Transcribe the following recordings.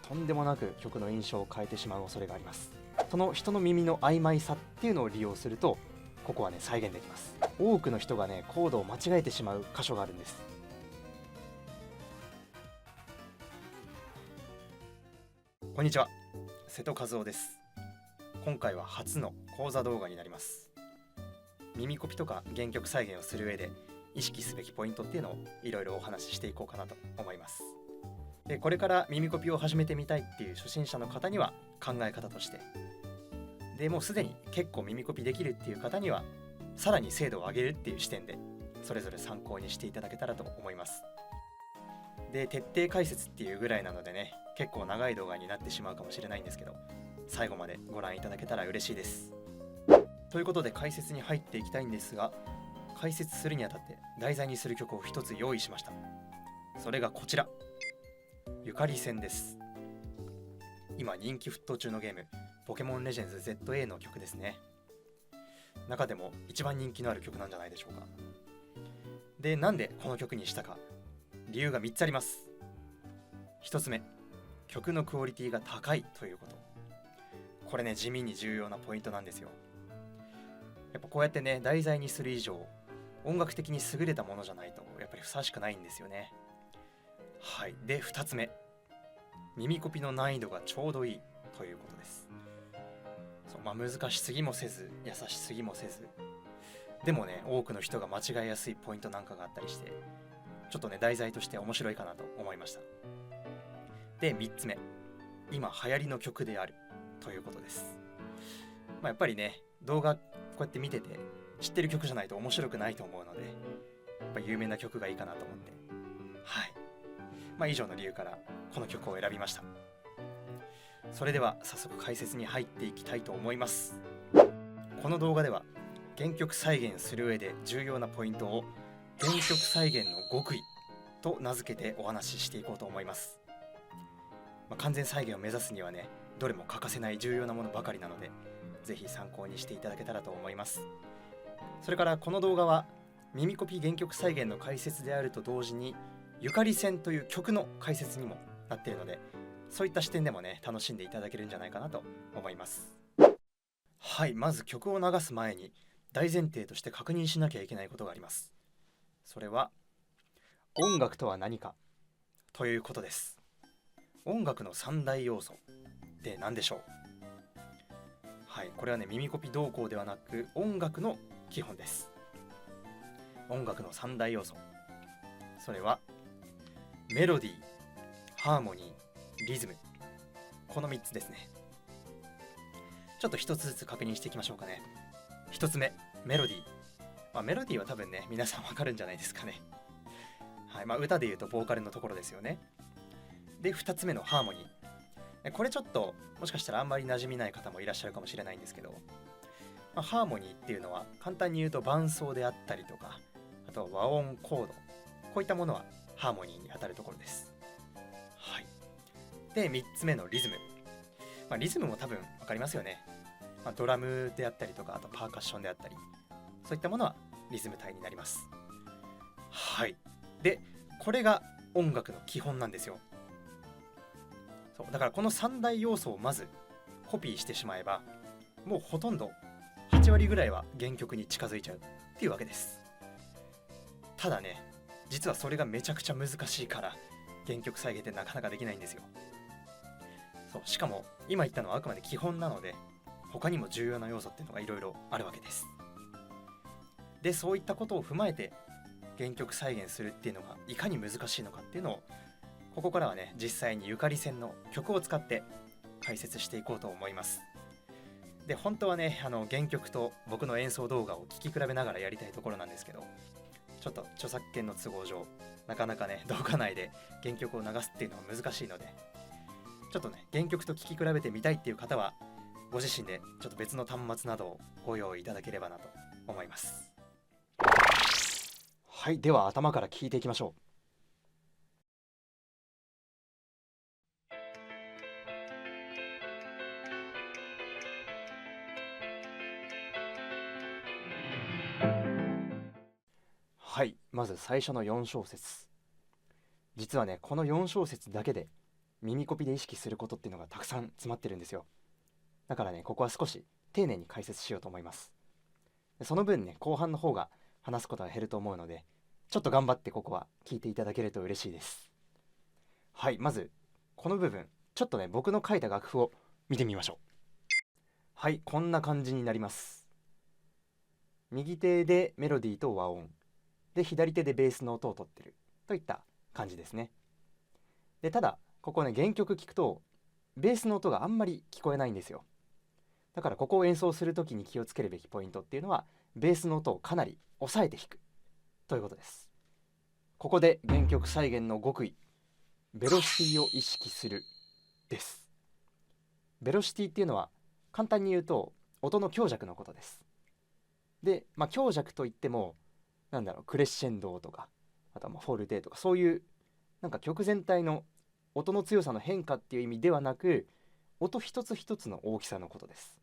とんでもなく曲の印象を変えてしまう恐れがあります。その人の耳の曖昧さっていうのを利用すると、ここはね再現できます。多くの人がねコードを間違えてしまう箇所があるんです。こんにちは、瀬戸和夫です。今回は初の講座動画になります。耳コピとか原曲再現をする上で意識すべきポイントっていうのをいろいろお話ししていこうかなと思います。でこれから耳コピを始めてみたいっていう初心者の方には考え方として、でもうすでに結構耳コピできるっていう方にはさらに精度を上げるっていう視点でそれぞれ参考にしていただけたらと思います。で徹底解説っていうぐらいなのでね、結構長い動画になってしまうかもしれないんですけど、最後までご覧いただけたら嬉しいです。ということで解説に入っていきたいんですが、解説するにあたって題材にする曲を一つ用意しました。それがこちら、ゆかり戦です。今人気沸騰中のゲームポケモンレジェンズ ZA の曲ですね。中でも一番人気のある曲なんじゃないでしょうか。で、なんでこの曲にしたか、理由が3つあります。1つ目、曲のクオリティが高いということ。これね、地味に重要なポイントなんですよ。やっぱこうやってね題材にする以上、音楽的に優れたものじゃないとやっぱりふさわしくないんですよね。はい。で2つ目、耳コピの難易度がちょうどいいということです。難しすぎもせず優しすぎもせず、でもね多くの人が間違えやすいポイントなんかがあったりして、ちょっとね題材として面白いかなと思いました。で3つ目、今流行りの曲であるということです。やっぱりね動画こうやって見てて知ってる曲じゃないと面白くないと思うので、やっぱ有名な曲がいいかなと思って、はい。以上の理由からこの曲を選びました。それでは早速解説に入っていきたいと思います。この動画では原曲再現する上で重要なポイントを原曲再現の極意と名付けてお話ししていこうと思います。完全再現を目指すにはね、どれも欠かせない重要なものばかりなので、ぜひ参考にしていただけたらと思います。それからこの動画は耳コピ原曲再現の解説であると同時に、ゆかり戦という曲の解説にもなっているので、そういった視点でもね楽しんでいただけるんじゃないかなと思います。はい。まず曲を流す前に大前提として確認しなきゃいけないことがあります。それは音楽とは何かということです。音楽の三大要素って何でしょう。はい。これはね耳コピ動向ではなく音楽の基本です。音楽の三大要素、それはメロディー、ハーモニー、リズム、この3つですね。ちょっと一つずつ確認していきましょうかね。1つ目、メロディー。メロディーは多分ね皆さんわかるんじゃないですかね。はい。歌で言うとボーカルのところですよね。で2つ目のハーモニー。これちょっともしかしたらあんまり馴染みない方もいらっしゃるかもしれないんですけど、ハーモニーっていうのは簡単に言うと伴奏であったりとか、あとは和音、コード、こういったものはハーモニーにあたるところです。はい。で3つ目のリズム。リズムも多分分かりますよね。ドラムであったりとか、あとパーカッションであったり、そういったものはリズム体になります。はい。でこれが音楽の基本なんですよ。そうだからこの3大要素をまずコピーしてしまえば、もうほとんど8割ぐらいは原曲に近づいちゃうっていうわけです。ただね、実はそれがめちゃくちゃ難しいから原曲再現ってなかなかできないんですよ。そうしかも今言ったのはあくまで基本なので、他にも重要な要素っていうのがいろいろあるわけです。でそういったことを踏まえて原曲再現するっていうのがいかに難しいのかっていうのを、ここからはね実際にゆかり戦の曲を使って解説していこうと思います。で本当はね原曲と僕の演奏動画を聴き比べながらやりたいところなんですけど、ちょっと著作権の都合上なかなかね動画内で原曲を流すっていうのは難しいので、ちょっとね原曲と聴き比べてみたいっていう方はご自身でちょっと別の端末などをご用意いただければなと思います。はい。では頭から聴いていきましょう。はい。まず最初の4小節。実はねこの4小節だけで耳コピで意識することっていうのがたくさん詰まってるんですよ。だからね、ここは少し丁寧に解説しようと思います。その分ね、後半の方が話すことが減ると思うので、ちょっと頑張ってここは聞いていただけると嬉しいです。はい、まずこの部分、ちょっとね、僕の書いた楽譜を見てみましょう。はい、こんな感じになります。右手でメロディーと和音で、左手でベースの音を取ってるといった感じですね。で、ただここね、原曲聞くとベースの音があんまり聞こえないんですよ。だからここを演奏するときに気をつけるべきポイントっていうのは、ベースの音をかなり抑えて弾くということです。ここで原曲再現の極意、ベロシティを意識するです。ベロシティっていうのは簡単に言うと音の強弱のことです。で、強弱といってもクレッシェンドとか、あとはフォルテとか、そういう曲全体の音の強さの変化っていう意味ではなく、音一つ一つの大きさのことです。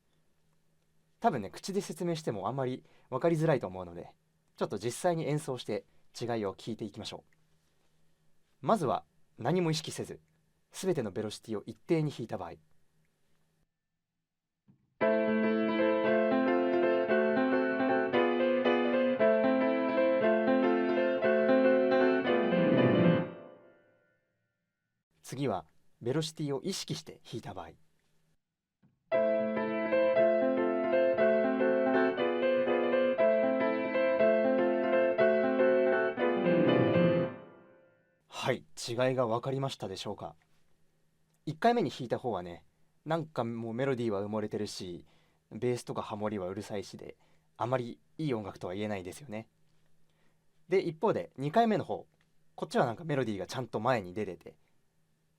多分ね、口で説明してもあんまり分かりづらいと思うので、ちょっと実際に演奏して違いを聞いていきましょう。まずは何も意識せず、全てのベロシティを一定に弾いた場合、次はベロシティを意識して弾いた場合、はい、違いが分かりましたでしょうか。1回目に弾いた方はね、もうメロディーは埋もれてるし、ベースとかハモリはうるさいしで、あまりいい音楽とは言えないですよね。で、一方で2回目の方、こっちはメロディーがちゃんと前に出てて、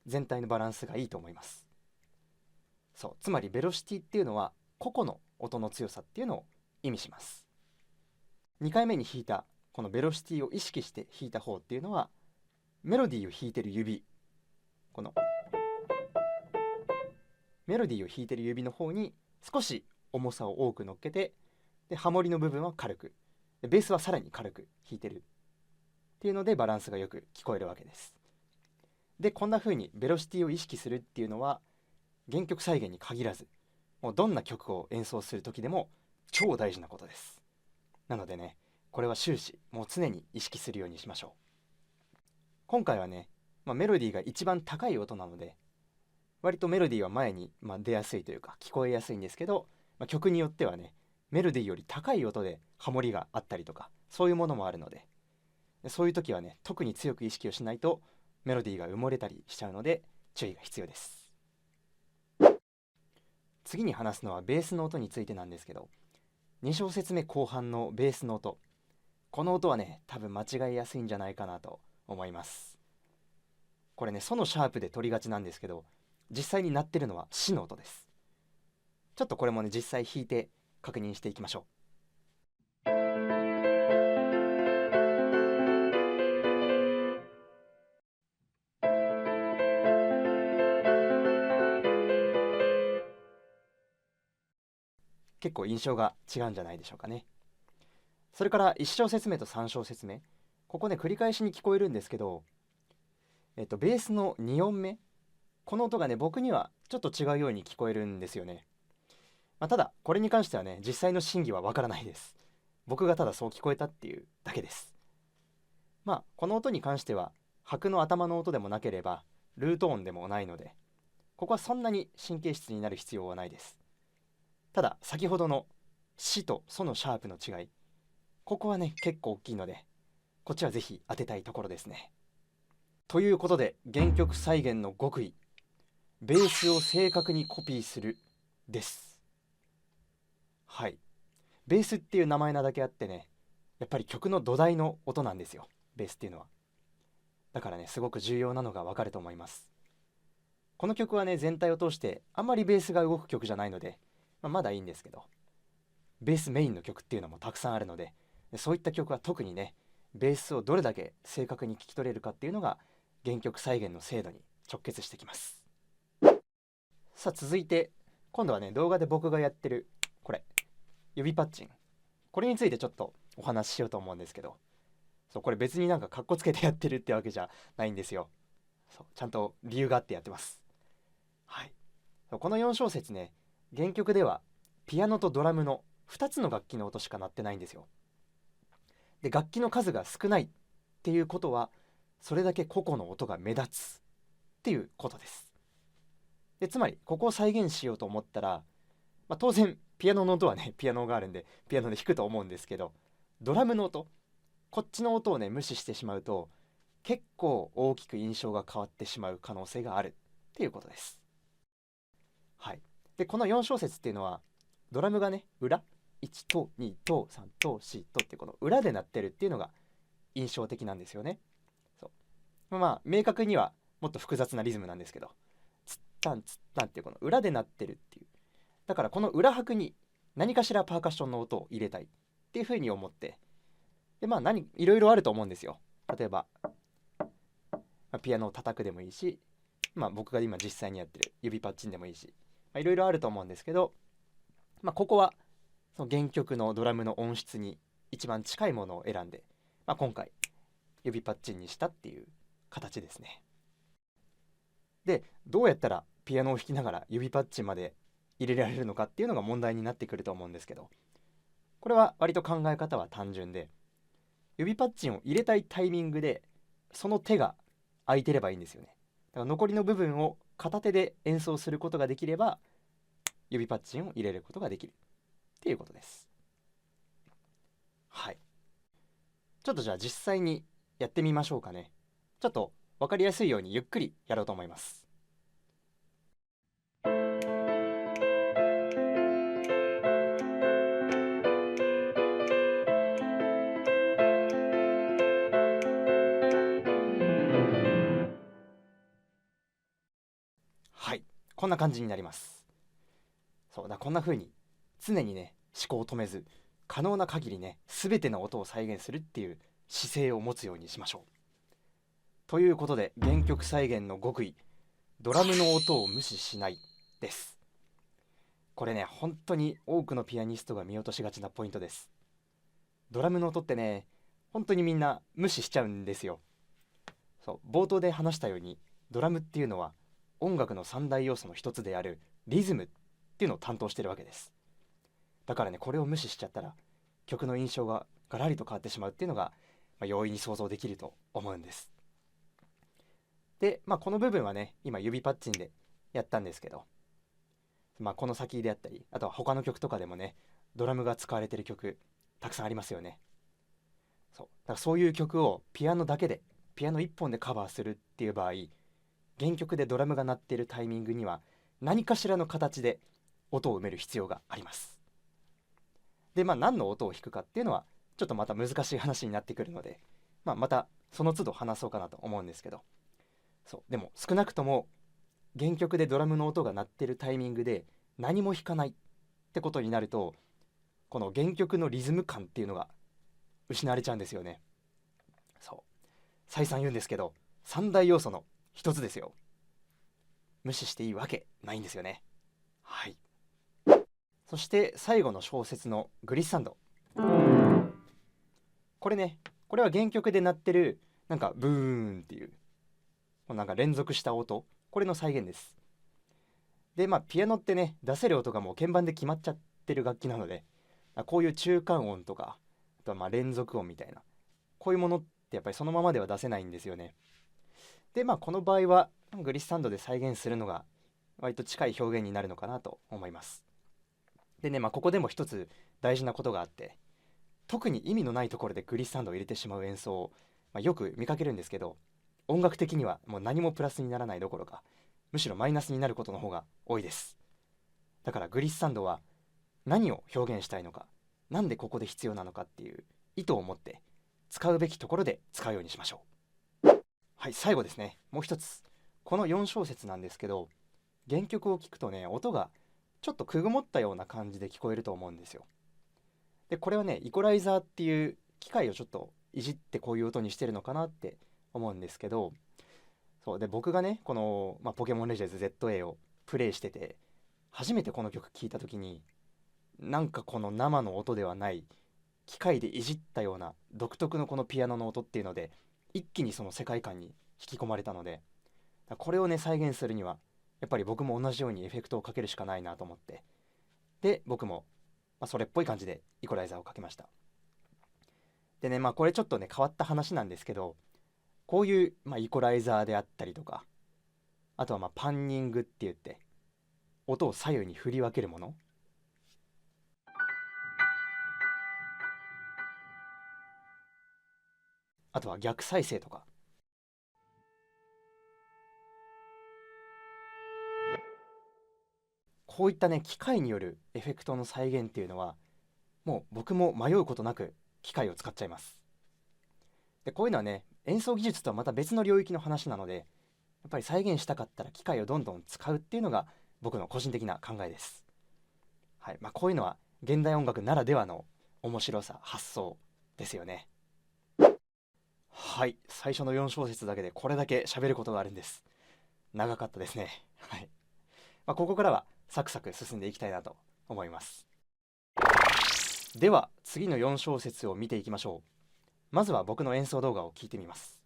全体のバランスがいいと思います。そう、つまりベロシティっていうのは個々の音の強さっていうのを意味します。2回目に弾いたこのベロシティを意識して弾いた方っていうのは、メロディーを弾いてる指、このメロディーを弾いてる指の方に少し重さを多く乗っけて、でハモリの部分は軽く、でベースはさらに軽く弾いてるっていうので、バランスがよく聞こえるわけです。で、こんな風にベロシティを意識するっていうのは原曲再現に限らず、もうどんな曲を演奏する時でも超大事なことです。なのでね、これは終始もう常に意識するようにしましょう。今回はね、メロディーが一番高い音なので、割とメロディーは前に、出やすいというか聞こえやすいんですけど、曲によってはね、メロディーより高い音でハモリがあったりとか、そういうものもあるので、そういう時はね、特に強く意識をしないとメロディーが埋もれたりしちゃうので、注意が必要です。次に話すのはベースの音についてなんですけど、2小節目後半のベースの音、この音はね、多分間違いやすいんじゃないかなと思います。これね、ソのシャープで取りがちなんですけど、実際に鳴ってるのはシの音です。ちょっとこれもね、実際弾いて確認していきましょう。結構印象が違うんじゃないでしょうかね。それから1小節目と3小節目、ここね、繰り返しに聞こえるんですけど、ベースの2音目、この音がね、僕にはちょっと違うように聞こえるんですよね。ただこれに関してはね、実際の真偽はわからないです。僕がただそう聞こえたっていうだけです。この音に関しては拍の頭の音でもなければルート音でもないので、ここはそんなに神経質になる必要はないです。ただ先ほどのシとソのシャープの違い、ここはね、結構大きいので、こっちはぜひ当てたいところですね。ということで、原曲再現の極意、ベースを正確にコピーするです。はい、ベースっていう名前なだけあってね、やっぱり曲の土台の音なんですよ、ベースっていうのは。だからね、すごく重要なのがわかると思います。この曲はね、全体を通してあんまりベースが動く曲じゃないので、まだいいんですけど、ベースメインの曲っていうのもたくさんあるので、そういった曲は特にね、ベースをどれだけ正確に聞き取れるかっていうのが原曲再現の精度に直結してきます。さあ続いて、今度はね、動画で僕がやってるこれ、指パッチン、これについてちょっとお話ししようと思うんですけど、そう、これ別にかっこつけてやってるってわけじゃないんですよ。そうちゃんと理由があってやってます。はい、この4小節ね、原曲ではピアノとドラムの2つの楽器の音しか鳴ってないんですよ。で、楽器の数が少ないっていうことは、それだけ個々の音が目立つっていうことです。で、つまりここを再現しようと思ったら、当然ピアノの音はね、ピアノがあるんでピアノで弾くと思うんですけど、ドラムの音、こっちの音をね無視してしまうと、結構大きく印象が変わってしまう可能性があるっていうことです。はい。で、この4小節っていうのは、ドラムがね、裏、1と2と3と4とってこの裏で鳴ってるっていうのが印象的なんですよね。そう。明確にはもっと複雑なリズムなんですけど、ツッタンツッタンっていうこの裏で鳴ってるっていう。だからこの裏拍に何かしらパーカッションの音を入れたいっていうふうに思って、で、いろいろあると思うんですよ。例えば、ピアノを叩くでもいいし、僕が今実際にやってる指パッチンでもいいし、いろいろあると思うんですけど、ここはその原曲のドラムの音質に一番近いものを選んで、今回指パッチンにしたっていう形ですね。で、どうやったらピアノを弾きながら指パッチンまで入れられるのかっていうのが問題になってくると思うんですけど、これは割と考え方は単純で、指パッチンを入れたいタイミングでその手が空いてればいいんですよね。だから残りの部分を片手で演奏することができれば、指パッチンを入れることができるっていうことです。はい。ちょっとじゃあ実際にやってみましょうかね。ちょっと分かりやすいようにゆっくりやろうと思います。はい。こんな感じになります。そうだ、こんな風に常にね、思考を止めず、可能な限りね、全ての音を再現するっていう姿勢を持つようにしましょう。ということで、原曲再現の極意、ドラムの音を無視しないです。これね、本当に多くのピアニストが見落としがちなポイントです。ドラムの音ってね、本当にみんな無視しちゃうんですよ。そう、冒頭で話したように、ドラムっていうのは音楽の三大要素の一つであるリズムっていうのを担当してるわけです。だからね、これを無視しちゃったら曲の印象がガラリと変わってしまうっていうのが、容易に想像できると思うんです。で、この部分はね、今指パッチンでやったんですけど、この先であったり、あとは他の曲とかでもね、ドラムが使われてる曲たくさんありますよね。そうだからそういう曲をピアノだけで、ピアノ一本でカバーするっていう場合、原曲でドラムが鳴っているタイミングには何かしらの形で音を埋める必要があります。で、何の音を弾くかっていうのはちょっとまた難しい話になってくるので、またその都度話そうかなと思うんですけど、そうでも少なくとも原曲でドラムの音が鳴ってるタイミングで何も弾かないってことになると、この原曲のリズム感っていうのが失われちゃうんですよね。そう、再三言うんですけど、三大要素の一つですよ。無視していいわけないんですよね。はい。そして最後の小節のグリッサンド、これね、これは原曲で鳴ってるなんかブーンっていうなんか連続した音、これの再現です。で、ピアノってね、出せる音がもう鍵盤で決まっちゃってる楽器なので、こういう中間音とか、あとは連続音みたいな、こういうものってやっぱりそのままでは出せないんですよね。で、この場合はグリッサンドで再現するのが割と近い表現になるのかなと思います。でね、ここでも一つ大事なことがあって、特に意味のないところでグリッサンドを入れてしまう演奏を、よく見かけるんですけど、音楽的にはもう何もプラスにならないどころか、むしろマイナスになることの方が多いです。だからグリッサンドは何を表現したいのか、なんでここで必要なのかっていう意図を持って使うべきところで使うようにしましょう。はい、最後ですね、もう一つ。この4小節なんですけど、原曲を聴くとね、音がちょっとくぐもったような感じで聞こえると思うんですよ。で、これはね、イコライザーっていう機械をちょっといじってこういう音にしてるのかなって思うんですけど、そうで、僕がね、この、ポケモンレジェンズ ZA をプレイしてて、初めてこの曲聴いた時に、なんかこの生の音ではない機械でいじったような独特のこのピアノの音っていうので、一気にその世界観に引き込まれたので、これをね再現するにはやっぱり僕も同じようにエフェクトをかけるしかないなと思って、で僕も、それっぽい感じでイコライザーをかけました。でね、これちょっとね変わった話なんですけど、こういう、イコライザーであったりとか、あとはパンニングって言って音を左右に振り分けるもの、あとは逆再生とか、こういったね機械によるエフェクトの再現っていうのは、もう僕も迷うことなく機械を使っちゃいます。でこういうのはね演奏技術とはまた別の領域の話なので、やっぱり再現したかったら機械をどんどん使うっていうのが僕の個人的な考えです。はい、こういうのは現代音楽ならではの面白さ、発想ですよね。はい、最初の4小節だけでこれだけ喋ることがあるんです。長かったですね。はい。ここからはサクサク進んでいきたいなと思います。では次の4小節を見ていきましょう。まずは僕の演奏動画を聞いてみます。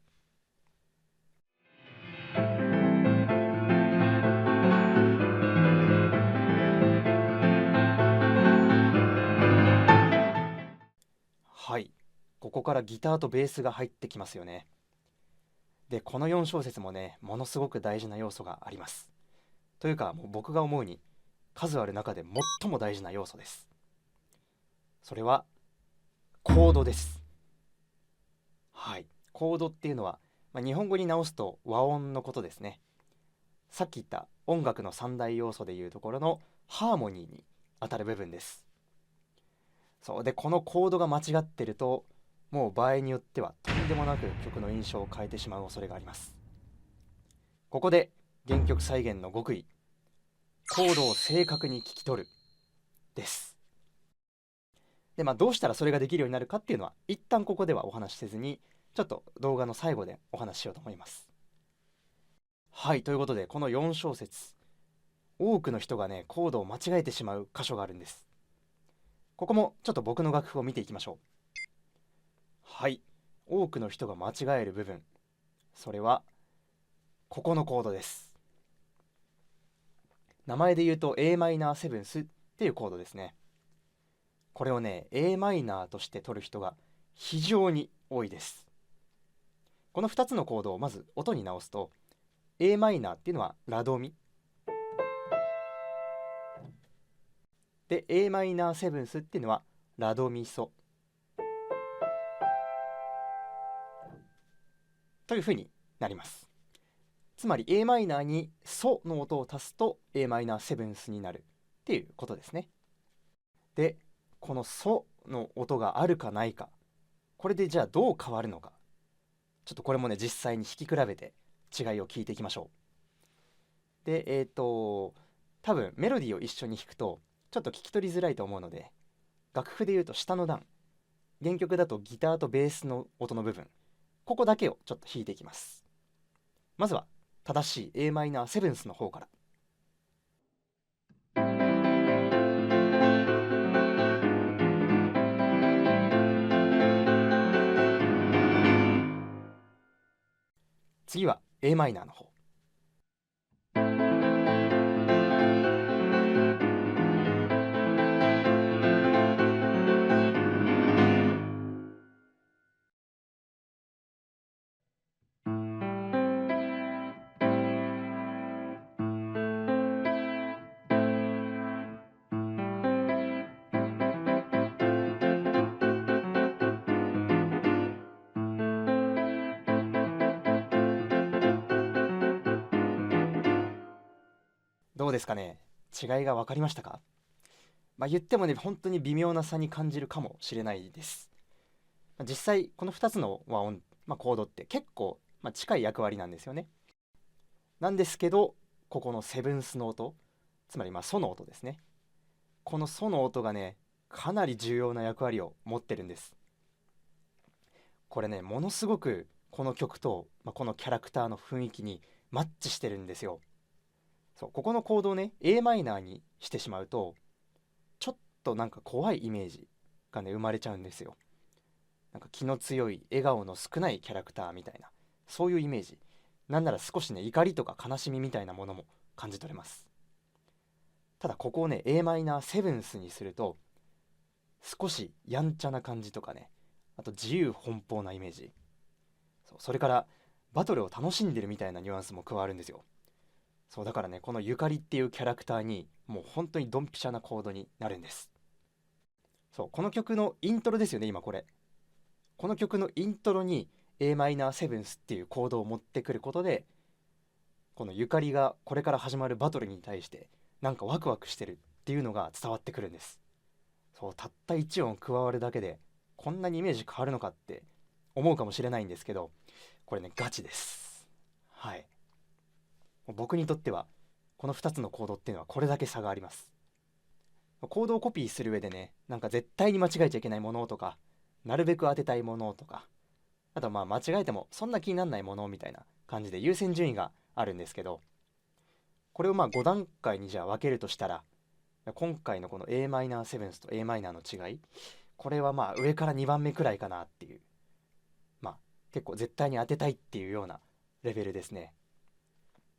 はい、ここからギターとベースが入ってきますよね。でこの4小節もねものすごく大事な要素があります。というかもう僕が思うに数ある中で最も大事な要素です。それはコードです。はい、コードっていうのは、日本語に直すと和音のことですね。さっき言った音楽の三大要素でいうところのハーモニーに当たる部分です。そうでこのコードが間違ってると、もう場合によってはとんでもなく曲の印象を変えてしまう恐れがあります。ここで原曲再現の極意、コードを正確に聞き取るです。でどうしたらそれができるようになるかっていうのは一旦ここではお話しせずに、ちょっと動画の最後でお話ししようと思います。はい、ということでこの4小節、多くの人がねコードを間違えてしまう箇所があるんです。ここもちょっと僕の楽譜を見ていきましょう。はい、多くの人が間違える部分、それはここのコードです。名前で言うと a マイナーセブンスっていうコードですね。これをね a マイナーとして取る人が非常に多いです。この2つのコードをまず音に直すと、 a マイナーっていうのはラドミで、 a マイナーセブンスっていうのはラドミソというふうになります。つまり a マイナーにソの音を足すと a マイナーセブンスになるっていうことですね。でこのソの音があるかないか、これでじゃあどう変わるのか、ちょっとこれもね実際に弾き比べて違いを聞いていきましょう。で多分メロディーを一緒に弾くとちょっと聞き取りづらいと思うので、楽譜で言うと下の段、原曲だとギターとベースの音の部分、ここだけをちょっと弾いていきます。まずは正しい a マイナーセブンスの方から。次は a マイナーの方。どうですかね、違いが分かりましたか？言ってもね本当に微妙な差に感じるかもしれないです。実際この2つの和音、コードって結構、近い役割なんですよね。なんですけど、ここのセブンスの音、つまりソの音ですね。このソの音がねかなり重要な役割を持ってるんです。これねものすごくこの曲と、このキャラクターの雰囲気にマッチしてるんですよ。そうここのコードをね a マイナーにしてしまうと、ちょっとなんか怖いイメージがね生まれちゃうんですよ。なんか気の強い笑顔の少ないキャラクターみたいな、そういうイメージ。なんなら少しね怒りとか悲しみみたいなものも感じ取れます。ただここをね a マイナーセブンスにすると少しやんちゃな感じとかね、あと自由奔放なイメージ、それからバトルを楽しんでるみたいなニュアンスも加わるんですよ。そうだからね、このゆかりっていうキャラクターにもう本当にドンピシャなコードになるんです。そう、この曲のイントロですよね、今これ。この曲のイントロに a マイナーセブンスっていうコードを持ってくることで、このゆかりがこれから始まるバトルに対してなんかワクワクしてるっていうのが伝わってくるんです。そう、たった1音加わるだけでこんなにイメージ変わるのかって思うかもしれないんですけど、これねガチです。はい、僕にとってはこの2つのコードっていうのはこれだけ差があります。コードをコピーする上でね、なんか絶対に間違えちゃいけないものとか、なるべく当てたいものとか、あとまあ間違えてもそんな気にならないものみたいな感じで優先順位があるんですけど、これをまあ5段階にじゃあ分けるとしたら、今回のこの a マイナーセブンスと a マイナーの違い、これはまあ上から2番目くらいかなっていう、まあ結構絶対に当てたいっていうようなレベルですね。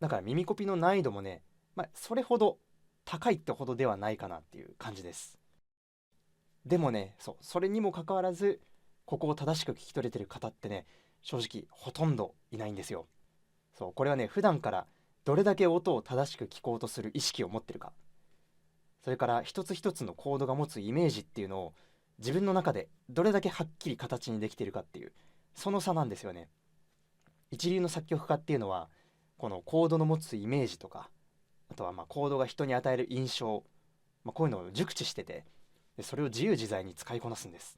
だから耳コピの難易度もね、まあ、それほど高いってほどではないかなっていう感じです。でもね、それにもかかわらずここを正しく聞き取れてる方ってね、正直ほとんどいないんですよ。そう、これはね普段からどれだけ音を正しく聞こうとする意識を持ってるか、それから一つ一つのコードが持つイメージっていうのを自分の中でどれだけはっきり形にできているかっていう、その差なんですよね。一流の作曲家っていうのはこのコードの持つイメージとか、あとはまあコードが人に与える印象、こういうのを熟知してて、でそれを自由自在に使いこなすんです。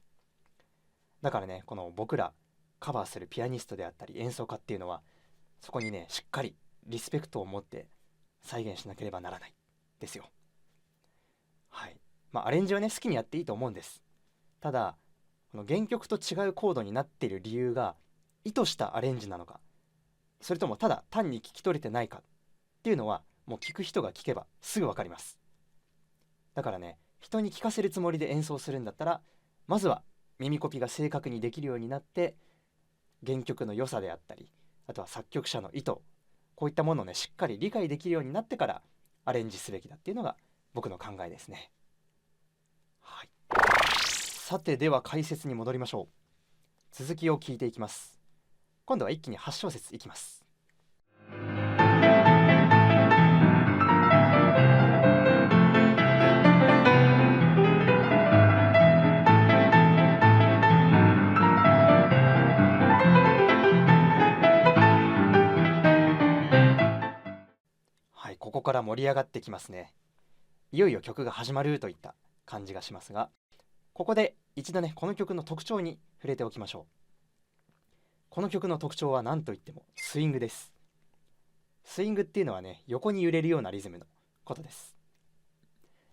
だからね、この僕らカバーするピアニストであったり演奏家っていうのはそこにねしっかりリスペクトを持って再現しなければならないですよ。はい。まあアレンジはね好きにやっていいと思うんです。ただこの原曲と違うコードになっている理由が意図したアレンジなのか、それともただ単に聞き取れてないかっていうのはもう聞く人が聞けばすぐ分かります。だからね、人に聞かせるつもりで演奏するんだったら、まずは耳コピが正確にできるようになって、原曲の良さであったり、あとは作曲者の意図、こういったものをねしっかり理解できるようになってからアレンジすべきだっていうのが僕の考えですね。はい。さてでは解説に戻りましょう。続きを聞いていきます。今度は一気に8小節いきます。はい、ここから盛り上がってきますね。いよいよ曲が始まるといった感じがしますが、ここで一度ねこの曲の特徴に触れておきましょう。この曲の特徴は何といってもスイングです。スイングっていうのはね横に揺れるようなリズムのことです。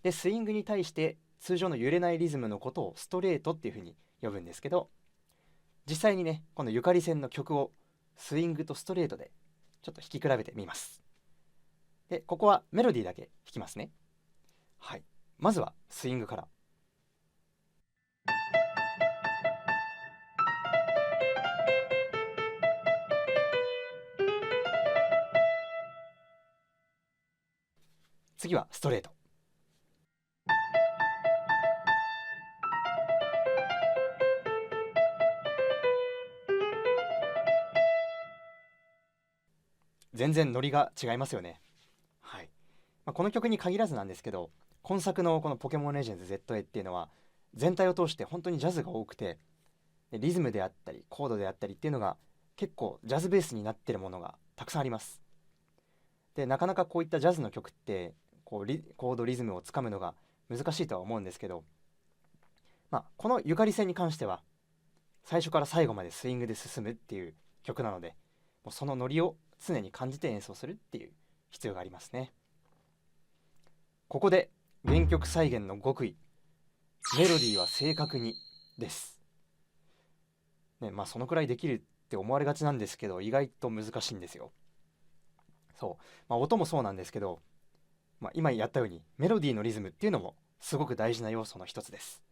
でスイングに対して通常の揺れないリズムのことをストレートっていうふうに呼ぶんですけど、実際にねこのゆかり線の曲をスイングとストレートでちょっと弾き比べてみます。でここはメロディーだけ弾きますね。はい、まずはスイングから。次はストレート。全然ノリが違いますよね。はい。この曲に限らずなんですけど、今作のこのポケモンレジェンズ ZA っていうのは全体を通して本当にジャズが多くて、でリズムであったりコードであったりっていうのが結構ジャズベースになってるものがたくさんあります。でなかなかこういったジャズの曲ってこうコードリズムをつかむのが難しいとは思うんですけど、このゆかり線に関しては最初から最後までスイングで進むっていう曲なので、もうそのノリを常に感じて演奏するっていう必要がありますね。ここで原曲再現の極意、メロディーは正確にです。ね、そのくらいできるって思われがちなんですけど、意外と難しいんですよ。そう、音もそうなんですけど、今やったようにメロディーのリズムっていうのもすごく大事な要素の一つです。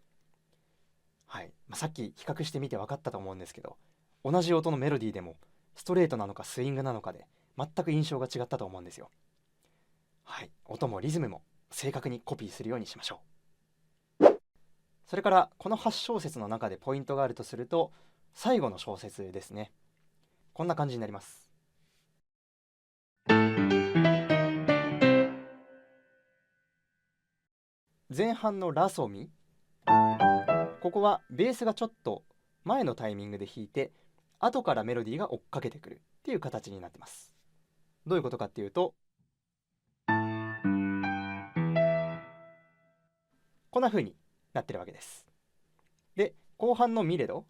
はい、さっき比較してみて分かったと思うんですけど、同じ音のメロディーでもストレートなのかスイングなのかで全く印象が違ったと思うんですよ。はい、音もリズムも正確にコピーするようにしましょう。それからこの8小節の中でポイントがあるとすると、最後の小節ですね。こんな感じになります。前半のラソミ、ここはベースがちょっと前のタイミングで弾いて、後からメロディーが追っかけてくるっていう形になってます。どういうことかっていうと、こんな風になってるわけです。で、後半のミレド、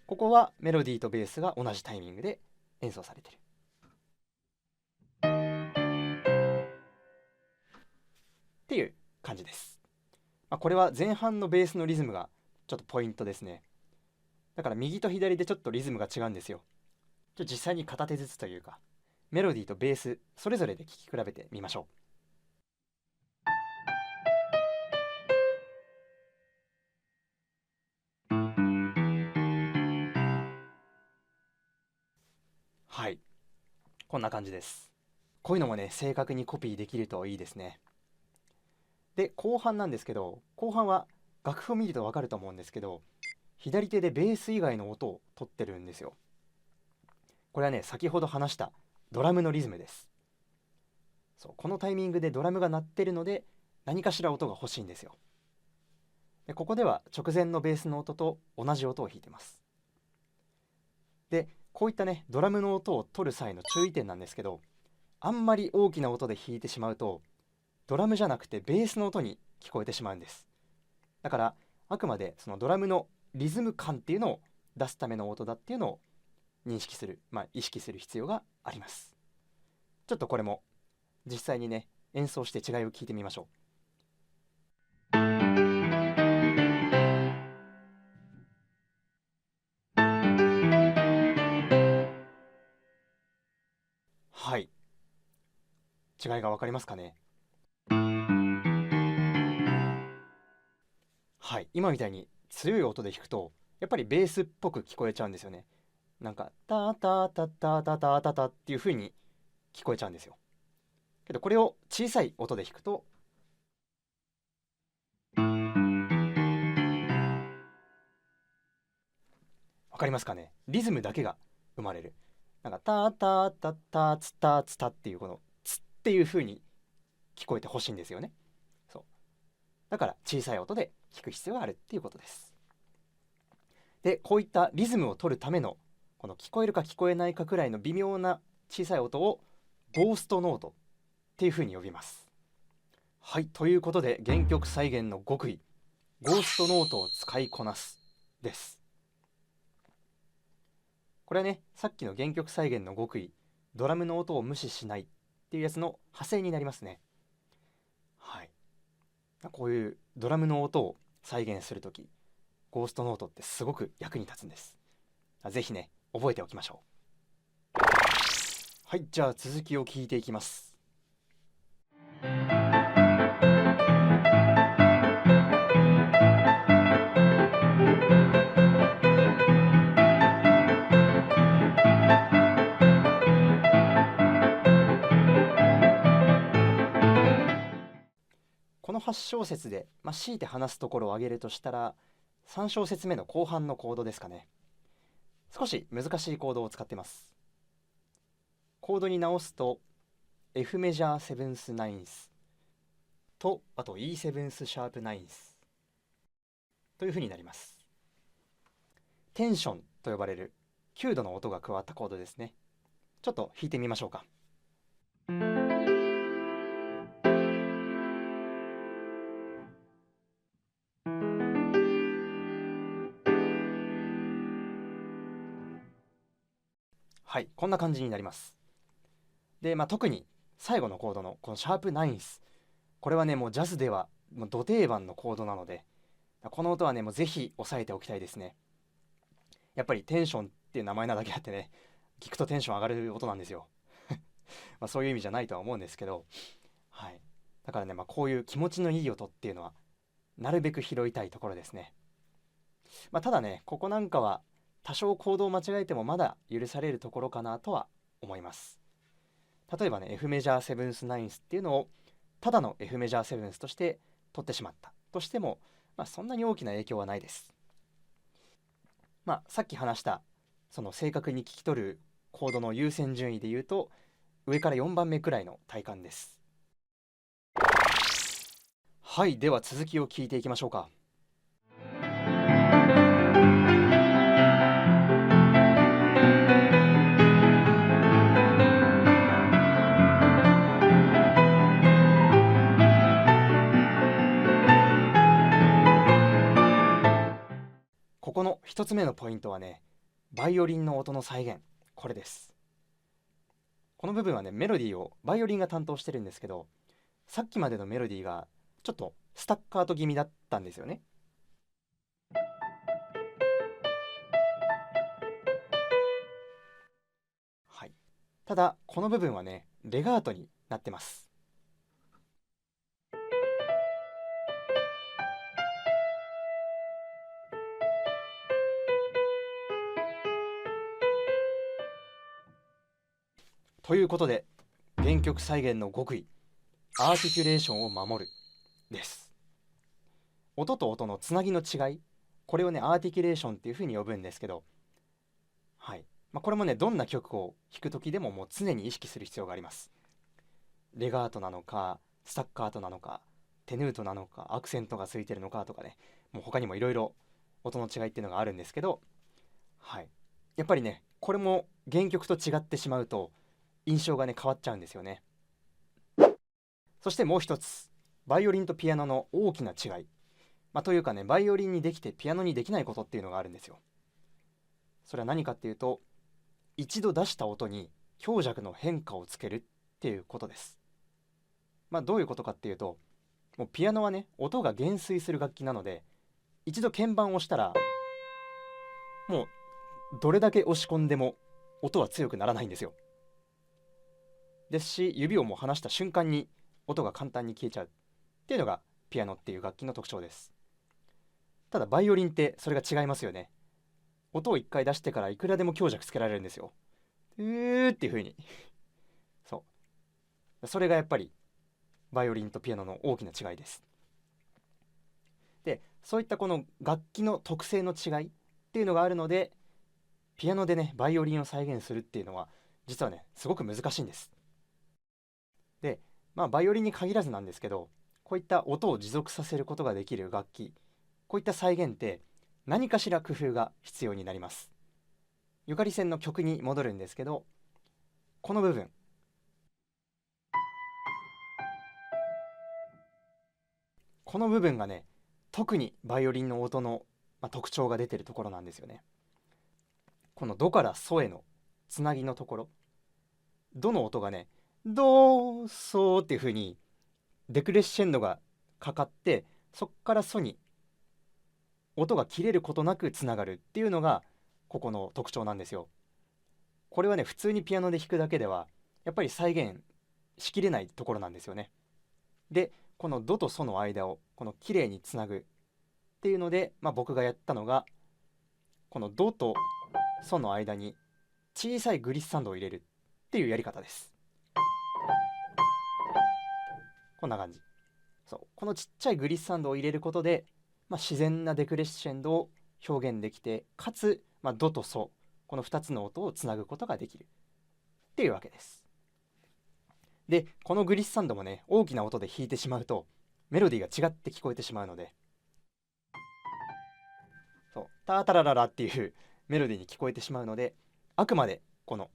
ここはメロディーとベースが同じタイミングで演奏されてるっていう感じです。これは前半のベースのリズムがちょっとポイントですね。だから右と左でちょっとリズムが違うんですよ。実際に片手ずつというか、メロディーとベースそれぞれで聴き比べてみましょう。はい、こんな感じです。こういうのもね、正確にコピーできるといいですね。で、後半なんですけど、後半は楽譜を見ると分かると思うんですけど、左手でベース以外の音を取ってるんですよ。これはね、先ほど話したドラムのリズムです。そう、このタイミングでドラムが鳴ってるので、何かしら音が欲しいんですよ。で、ここでは直前のベースの音と同じ音を弾いてます。で、こういったね、ドラムの音を取る際の注意点なんですけど、あんまり大きな音で弾いてしまうと、ドラムじゃなくてベースの音に聞こえてしまうんです。だから、あくまでそのドラムのリズム感っていうのを出すための音だっていうのを認識する、意識する必要があります。ちょっとこれも実際にね、演奏して違いを聞いてみましょう。はい、違いが分かりますかね。はい、今みたいに強い音で弾くとやっぱりベースっぽく聞こえちゃうんですよね。なんかタタタタタタタタっていう風に聞こえちゃうんですよ。けどこれを小さい音で弾くと、分かりますかね。リズムだけが生まれる。なんかタタタタツタツタっていうこのツっていう風に聞こえてほしいんですよね。そう。だから小さい音で弾く必要があるっていうことです。で、こういったリズムを取るためのこの聞こえるか聞こえないかくらいの微妙な小さい音をゴーストノートっていう風に呼びます。はい、ということで原曲再現の極意、ゴーストノートを使いこなすです。これはね、さっきの原曲再現の極意、ドラムの音を無視しないっていうやつの派生になりますね。はい、こういうドラムの音を再現するとき、ゴーストノートってすごく役に立つんです。ぜひね、覚えておきましょう。はい、じゃあ続きを聞いていきます。この8小節で、強いて話すところを挙げるとしたら、3小節目の後半のコードですかね。少し難しいコードを使ってます。コードに直すと F メジャーセブンスナインスと、あと E セブンスシャープナインスという風になります。テンションと呼ばれる9度の音が加わったコードですね。ちょっと弾いてみましょうか。はい、こんな感じになります。で、特に最後のコードのこのシャープナインス、これはね、もうジャズではもうド定番のコードなので、この音はね、もうぜひ押さえておきたいですね。やっぱりテンションっていう名前なだけあってね、聞くとテンション上がる音なんですよ。そういう意味じゃないとは思うんですけど、はい。だからね、こういう気持ちのいい音っていうのは、なるべく拾いたいところですね。ただね、ここなんかは多少コードを間違えてもまだ許されるところかなとは思います。例えばね F メジャーセブンスナインスっていうのをただの F メジャーセブンスとして取ってしまったとしても、そんなに大きな影響はないです。さっき話したその正確に聞き取るコードの優先順位で言うと上から4番目くらいの体感です。はい、では続きを聞いていきましょうか。ここの一つ目のポイントはね、バイオリンの音の再現、これです。この部分はね、メロディーをバイオリンが担当してるんですけど、さっきまでのメロディーがちょっとスタッカート気味だったんですよね。はい。ただ、この部分はね、レガートになってます。ということで、原曲再現の極意、アーティキュレーションを守るです。音と音のつなぎの違い、これをね、アーティキュレーションっていう風に呼ぶんですけど、はい。これもね、どんな曲を弾くときでももう常に意識する必要があります。レガートなのか、スタッカートなのか、テヌートなのか、アクセントがついてるのかとかね、もう他にもいろいろ音の違いっていうのがあるんですけど、はい。やっぱりね、これも原曲と違ってしまうと、印象がね、変わっちゃうんですよね。そしてもう一つ、バイオリンとピアノの大きな違い。というかね、バイオリンにできてピアノにできないことっていうのがあるんですよ。それは何かっていうと、一度出した音に強弱の変化をつけるっていうことです。どういうことかっていうと、もうピアノはね、音が減衰する楽器なので、一度鍵盤を押したら、もうどれだけ押し込んでも音は強くならないんですよ。ですし、指をもう離した瞬間に音が簡単に消えちゃうっていうのがピアノっていう楽器の特徴です。ただバイオリンってそれが違いますよね。音を一回出してからいくらでも強弱つけられるんですよ。っていう風に。そう。それがやっぱりバイオリンとピアノの大きな違いです。で、そういったこの楽器の特性の違いっていうのがあるので、ピアノでね、バイオリンを再現するっていうのは、実はね、すごく難しいんです。で、バイオリンに限らずなんですけど、こういった音を持続させることができる楽器、こういった再現って何かしら工夫が必要になります。ゆかり線の曲に戻るんですけど、この部分、この部分がね、特にバイオリンの音の、特徴が出てるところなんですよね。このドからソへのつなぎのところ、ドの音がね、ドソっていう風にデクレッシェンドがかかって、そっからソに音が切れることなくつながるっていうのがここの特徴なんですよ。これはね、普通にピアノで弾くだけではやっぱり再現しきれないところなんですよね。で、このドとソの間をこの綺麗につなぐっていうので、僕がやったのがこのドとソの間に小さいグリッサンドを入れるっていうやり方です。こんな感じ。そう、このちっちゃいグリッサンドを入れることで、自然なデクレッシェンドを表現できて、かつ、ドとソ、この2つの音をつなぐことができるっていうわけです。で、このグリッサンドもね、大きな音で弾いてしまうとメロディーが違って聞こえてしまうので、そう、タータラララっていうメロディーに聞こえてしまうので、あくまでこの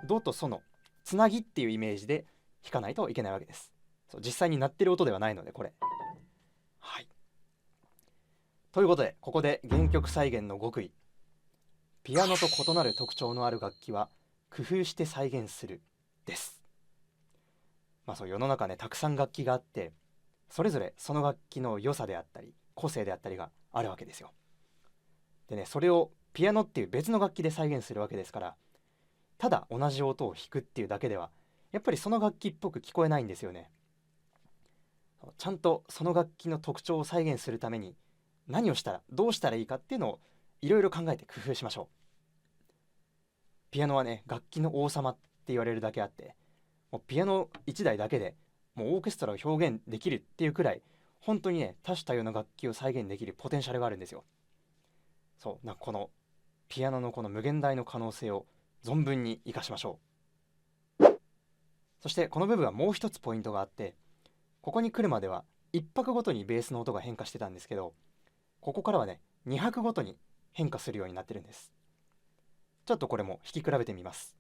ドとソのつなぎっていうイメージで弾かないといけないわけです。そう、実際に鳴ってる音ではないので、これ。はい。ということで、ここで原曲再現の極意。ピアノと異なる特徴のある楽器は工夫して再現するです。そう世の中ね、たくさん楽器があって、それぞれその楽器の良さであったり個性であったりがあるわけですよ。でね、それをピアノっていう別の楽器で再現するわけですから、ただ同じ音を弾くっていうだけではやっぱりその楽器っぽく聞こえないんですよね。ちゃんとその楽器の特徴を再現するために何をしたらどうしたらいいかっていうのをいろいろ考えて工夫しましょう。ピアノはね楽器の王様って言われるだけあって、もうピアノ1台だけでもうオーケストラを表現できるっていうくらい、本当にね多種多様な楽器を再現できるポテンシャルがあるんですよ。そうこのピアノのこの無限大の可能性を存分に生かしましょう。そしてこの部分はもう一つポイントがあって、ここに来るまでは1拍ごとにベースの音が変化してたんですけど、ここからはね2拍ごとに変化するようになってるんです。ちょっとこれも弾き比べてみます。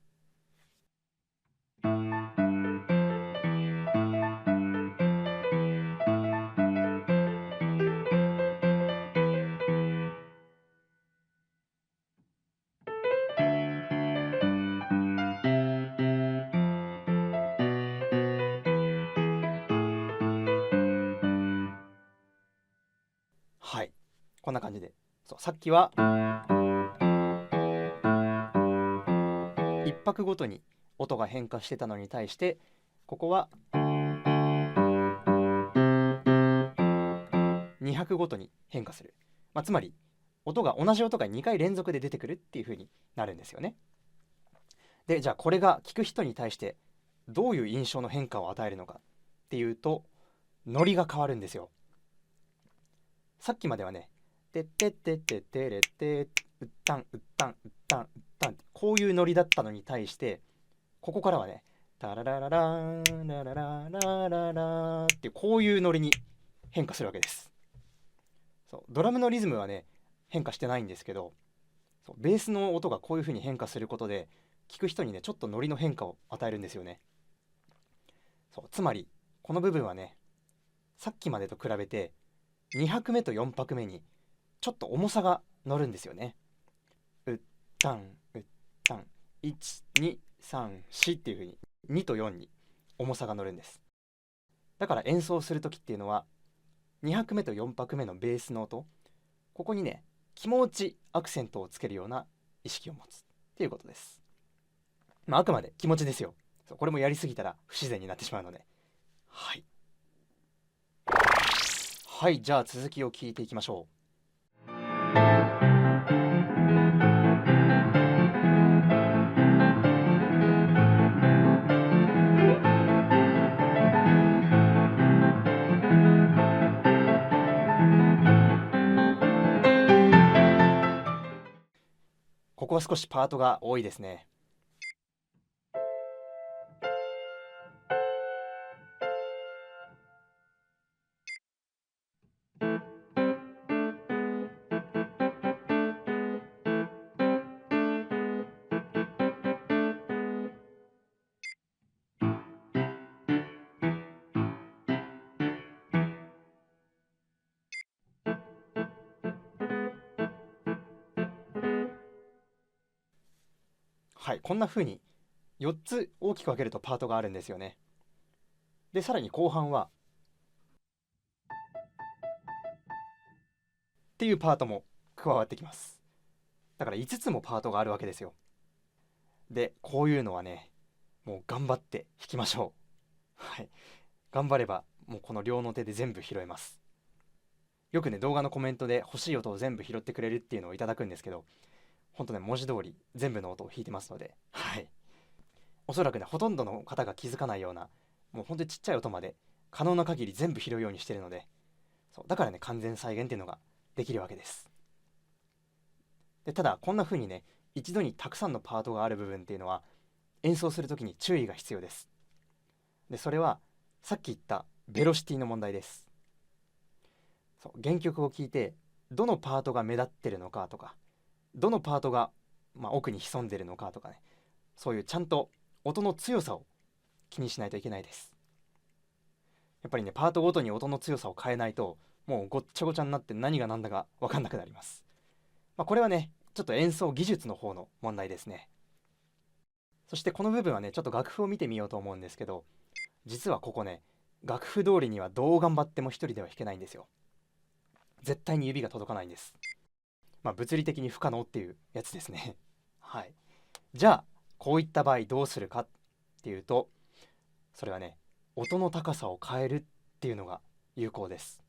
はい、こんな感じで、そうさっきは1拍ごとに音が変化してたのに対して、ここは2拍ごとに変化する、つまり同じ音が2回連続で出てくるっていう風になるんですよね。でじゃあこれが聞く人に対してどういう印象の変化を与えるのかっていうと、ノリが変わるんですよ。さっきまではね、てってってってってれってうったんうったんうったんうったんってこういうノリだったのに対して、ここからはね、タララララーララララララってこういうノリに変化するわけです。そうドラムのリズムはね変化してないんですけど、そうベースの音がこういう風に変化することで、聞く人にねちょっとノリの変化を与えるんですよね。そうつまりこの部分はね、さっきまでと比べて2拍目と4拍目にちょっと重さが乗るんですよね。うったんうったん1234っていう風に2と4に重さが乗るんです。だから演奏する時っていうのは2拍目と4拍目のベースの音、ここにね気持ちアクセントをつけるような意識を持つっていうことです。あくまで気持ちですよ。これもやりすぎたら不自然になってしまうので。はいはい、じゃあ続きを聞いていきましょう。ここは少しパートが多いですね。はい、こんな風に4つ大きく分けるとパートがあるんですよね。でさらに後半はっていうパートも加わってきます。だから5つもパートがあるわけですよ。でこういうのはねもう頑張って弾きましょう。はい、頑張ればもうこの両の手で全部拾えます。よくね動画のコメントで欲しい音を全部拾ってくれるっていうのをいただくんですけど、本当ね文字通り全部の音を弾いてますので、はい、おそらくねほとんどの方が気づかないような、もう本当にちっちゃい音まで可能な限り全部拾うようにしてるので、そうだからね完全再現っていうのができるわけです。でただこんな風にね一度にたくさんのパートがある部分っていうのは演奏する時に注意が必要です。でそれはさっき言ったベロシティの問題です。そう原曲を聴いてどのパートが目立ってるのかとか、どのパートが、奥に潜んでるのかとかね、そういうちゃんと音の強さを気にしないといけないです。やっぱりねパートごとに音の強さを変えないともうごっちゃごちゃになって何が何だか分かんなくなります。これはねちょっと演奏技術の方の問題ですね。そしてこの部分はねちょっと楽譜を見てみようと思うんですけど、実はここね楽譜通りにはどう頑張っても一人では弾けないんですよ。絶対に指が届かないんです。物理的に不可能っていうやつですね。はい。じゃあこういった場合どうするかっていうと、それはね音の高さを変えるっていうのが有効です。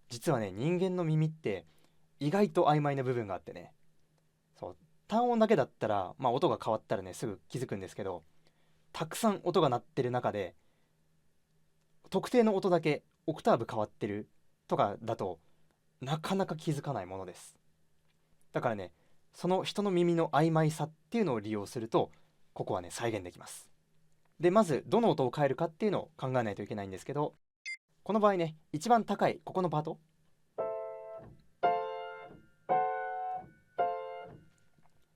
実はね人間の耳って意外と曖昧な部分があってね、そう単音だけだったら、音が変わったらねすぐ気づくんですけど、たくさん音が鳴ってる中で特定の音だけオクターブ変わってるとかだとなかなか気づかないものです。だからね、その人の耳の曖昧さっていうのを利用すると、ここはね再現できます。でまずどの音を変えるかっていうのを考えないといけないんですけど、この場合ね、一番高いここのパート、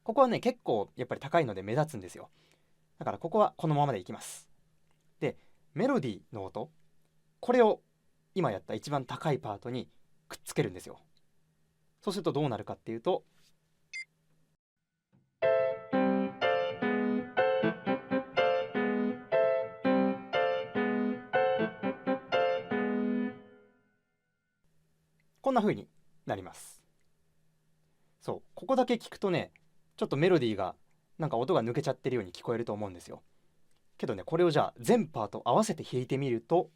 ここはね結構やっぱり高いので目立つんですよ。だからここはこのままでいきます。でメロディーの音、これを今やった一番高いパートにくっつけるんですよ。そうするとどうなるかっていうと、こんな風になります。そう、ここだけ聞くとね、ちょっとメロディーがなんか音が抜けちゃってるように聞こえると思うんですよ。けどね、これをじゃあ全パート合わせて弾いてみると、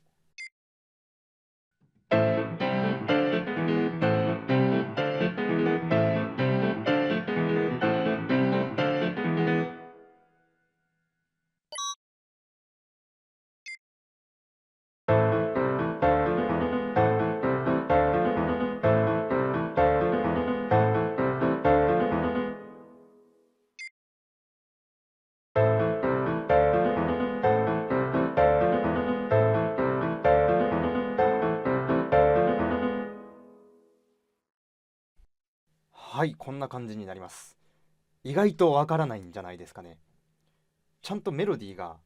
はい、こんな感じになります。意外とわからないんじゃないですかね。ちゃんとメロディーが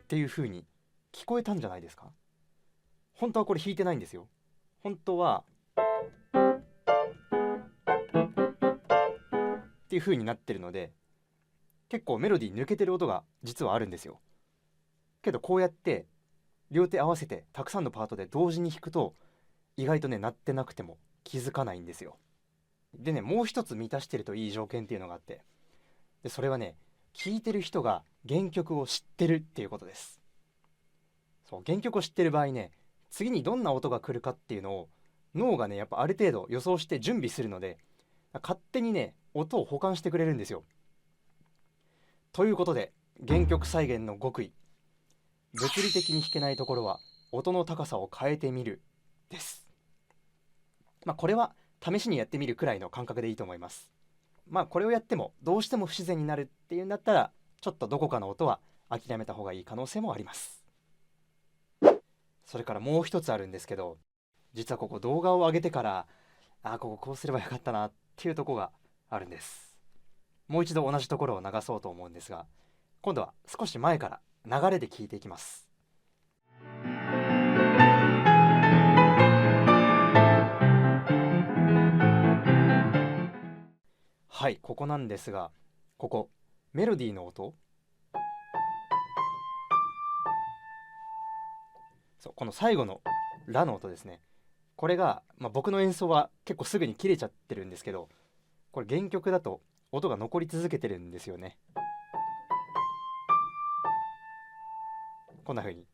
っていう風に聞こえたんじゃないですか。本当はこれ弾いてないんですよ。本当はっていう風になってるので、結構メロディー抜けてる音が実はあるんですよ。けどこうやって両手合わせてたくさんのパートで同時に弾くと、意外とね鳴ってなくても気づかないんですよ。でね、もう一つ満たしてるといい条件っていうのがあって、でそれはね、聴いてる人が原曲を知ってるっていうことです。そう、原曲を知ってる場合ね、次にどんな音が来るかっていうのを脳がねやっぱある程度予想して準備するので、勝手にね音を補完してくれるんですよ。ということで、原曲再現の極意、物理的に弾けないところは音の高さを変えてみるです。これは試しにやってみるくらいの感覚でいいと思います。これをやってもどうしても不自然になるっていうんだったら、ちょっとどこかの音は諦めた方がいい可能性もあります。それからもう一つあるんですけど、実はここ動画を上げてから、こここうすればよかったなっていうとこがあるんです。もう一度同じところを流そうと思うんですが、今度は少し前から流れで聞いていきます。はい、ここなんですが、ここメロディーの音、そう、この最後のラの音ですね。これが、僕の演奏は結構すぐに切れちゃってるんですけど、これ原曲だと音が残り続けてるんですよね。こんな風に。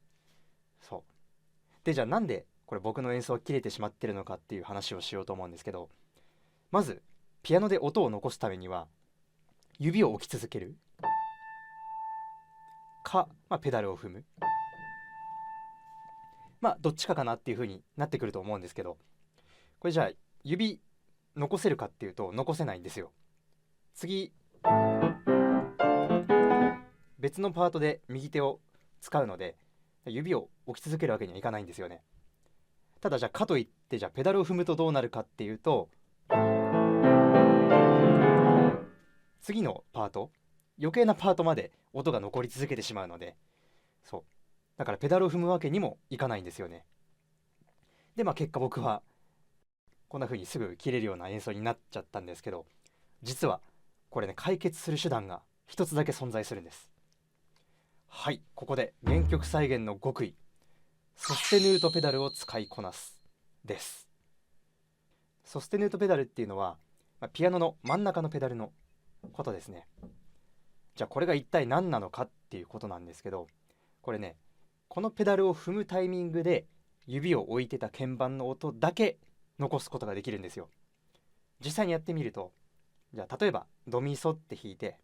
そうで、じゃあなんでこれ僕の演奏が切れてしまってるのかっていう話をしようと思うんですけど、まずピアノで音を残すためには指を置き続けるか、ペダルを踏む、どっちかかなっていう風になってくると思うんですけど、これじゃあ指残せるかっていうと残せないんですよ。次別のパートで右手を使うので指を置き続けるわけにはいかないんですよね。ただじゃあかといってじゃあペダルを踏むとどうなるかっていうと、次のパート、余計なパートまで音が残り続けてしまうので、そうだからペダルを踏むわけにもいかないんですよね。で結果僕はこんな風にすぐ切れるような演奏になっちゃったんですけど、実はこれね解決する手段が一つだけ存在するんです。はい、ここで原曲再現の極意、ソステヌートペダルを使いこなすです。ソステヌートペダルっていうのは、ピアノの真ん中のペダルのことですね。じゃあこれが一体何なのかっていうことなんですけど、これね、このペダルを踏むタイミングで指を置いてた鍵盤の音だけ残すことができるんですよ。実際にやってみると、じゃあ例えばドミソって弾いて、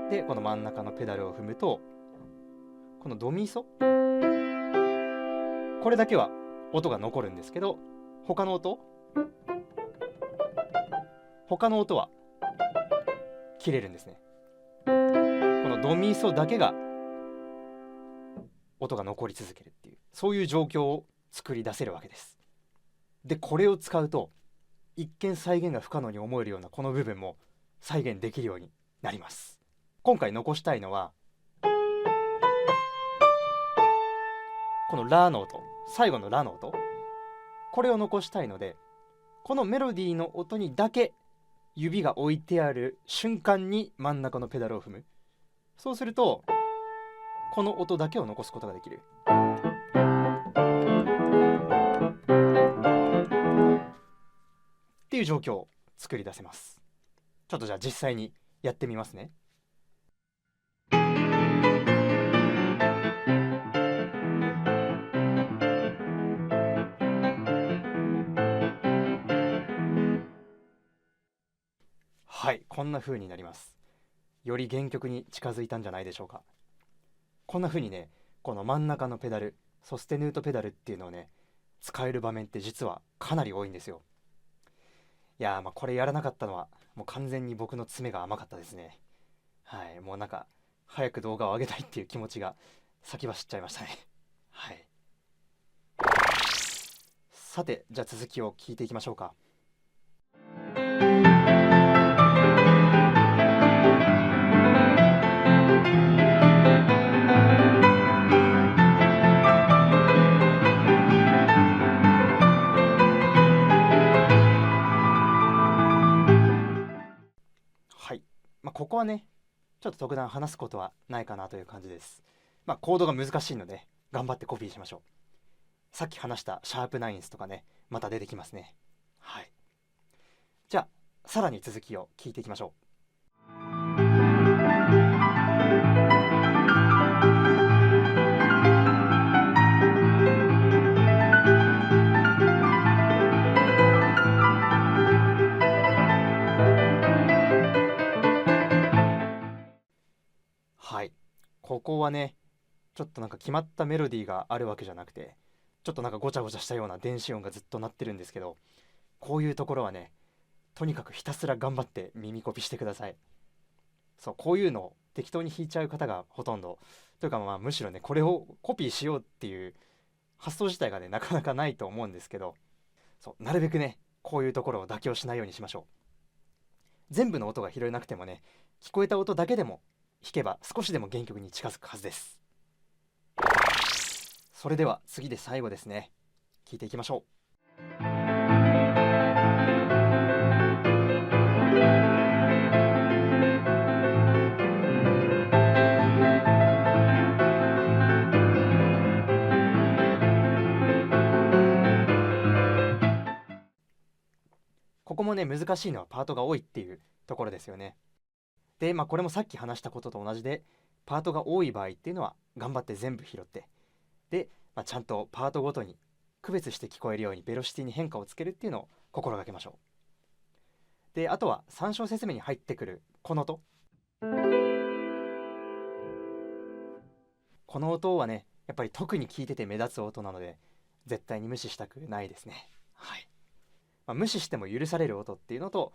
でこの真ん中のペダルを踏むと、このドミソこれだけは音が残るんですけど、他の音は切れるんですね。このドミソだけが音が残り続けるっていう、そういう状況を作り出せるわけです。でこれを使うと、一見再現が不可能に思えるようなこの部分も再現できるようになります。今回残したいのはこのラの音、最後のラの音、これを残したいので、このメロディーの音にだけ指が置いてある瞬間に真ん中のペダルを踏む。そうするとこの音だけを残すことができるっていう状況を作り出せます。ちょっとじゃあ実際にやってみますね。はい、こんな風になります。より原曲に近づいたんじゃないでしょうか。こんな風にね、この真ん中のペダル、ソステヌートペダルっていうのをね、使える場面って実はかなり多いんですよ。いやー、これやらなかったのはもう完全に僕の爪が甘かったですね。はい、もうなんか早く動画を上げたいっていう気持ちが先走っちゃいましたね。はい。さて、じゃあ続きを聞いていきましょうか。はい、ここはねちょっと特段話すことはないかなという感じです。コードが難しいので頑張ってコピーしましょう。さっき話したシャープナインスとかね、また出てきますね。はい。じゃあさらに続きを聞いていきましょう。はい、ここはねちょっとなんか決まったメロディーがあるわけじゃなくて、ちょっとなんかごちゃごちゃしたような電子音がずっと鳴ってるんですけど、こういうところはねとにかくひたすら頑張って耳コピしてください。そう、こういうのを適当に弾いちゃう方がほとんどというか、むしろねこれをコピーしようっていう発想自体がねなかなかないと思うんですけど、そうなるべくねこういうところを妥協しないようにしましょう。全部の音が拾えなくてもね、聞こえた音だけでも弾けば少しでも原曲に近づくはずです。それでは次で最後ですね。聞いていきましょう。ここもね難しいのはパートが多いっていうところですよね。でこれもさっき話したことと同じで、パートが多い場合っていうのは頑張って全部拾って、で、ちゃんとパートごとに区別して聞こえるようにベロシティに変化をつけるっていうのを心がけましょう。であとは参照説明に入ってくるこの音、この音はねやっぱり特に聞いてて目立つ音なので絶対に無視したくないですね。はい。無視しても許される音っていうのと、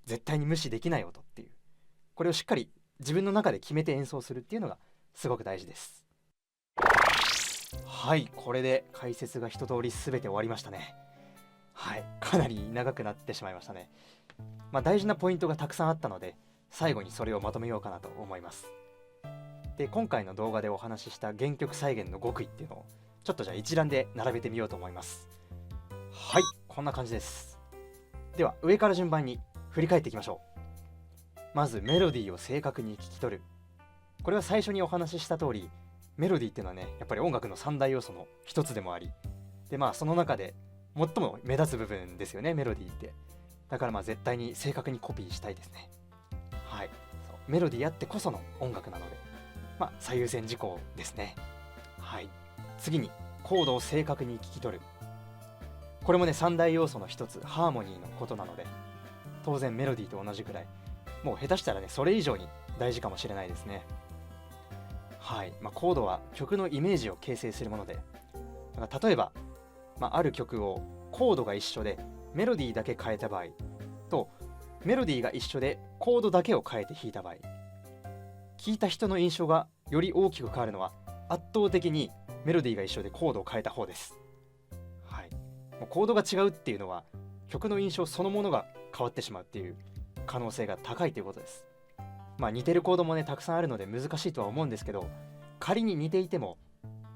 絶対に無視できない音っていう、これをしっかり自分の中で決めて演奏するっていうのがすごく大事です。はい、これで解説が一通り全て終わりましたね。はい、かなり長くなってしまいましたね。大事なポイントがたくさんあったので最後にそれをまとめようかなと思います。で今回の動画でお話しした原曲再現の極意っていうのをちょっとじゃあ一覧で並べてみようと思います。はい、こんな感じです。では上から順番に振り返っていきましょう。まずメロディーを正確に聞き取る。これは最初にお話しした通り、メロディーっていうのはねやっぱり音楽の三大要素の一つでもあり、でその中で最も目立つ部分ですよね、メロディーって。だから絶対に正確にコピーしたいですね。はい、そうメロディーあってこその音楽なので、最優先事項ですね。はい。次にコードを正確に聞き取る。これもね三大要素の一つハーモニーのことなので、当然メロディーと同じくらい、もう下手したらねそれ以上に大事かもしれないですね。はい、コードは曲のイメージを形成するもので、だから例えば、ある曲をコードが一緒でメロディーだけ変えた場合と、メロディーが一緒でコードだけを変えて弾いた場合、聴いた人の印象がより大きく変わるのは圧倒的にメロディーが一緒でコードを変えた方です。はい、もうコードが違うっていうのは曲の印象そのものが変わってしまうっていう可能性が高いということです。似てるコードもねたくさんあるので難しいとは思うんですけど、仮に似ていても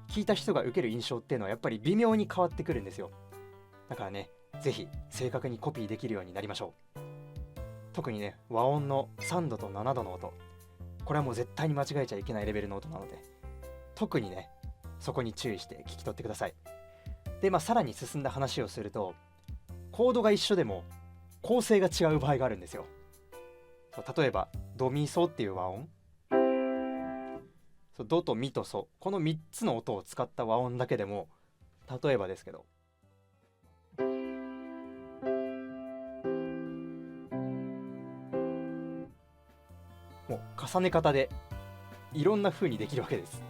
聞いた人が受ける印象っていうのはやっぱり微妙に変わってくるんですよ。だからね、ぜひ正確にコピーできるようになりましょう。特にね和音の3度と7度の音、これはもう絶対に間違えちゃいけないレベルの音なので、特にねそこに注意して聞き取ってください。でさらに進んだ話をすると、コードが一緒でも構成が違う場合があるんですよ。例えばドミソっていう和音、ドとミとソ、この3つの音を使った和音だけでも、例えばですけど、もう重ね方でいろんな風にできるわけです。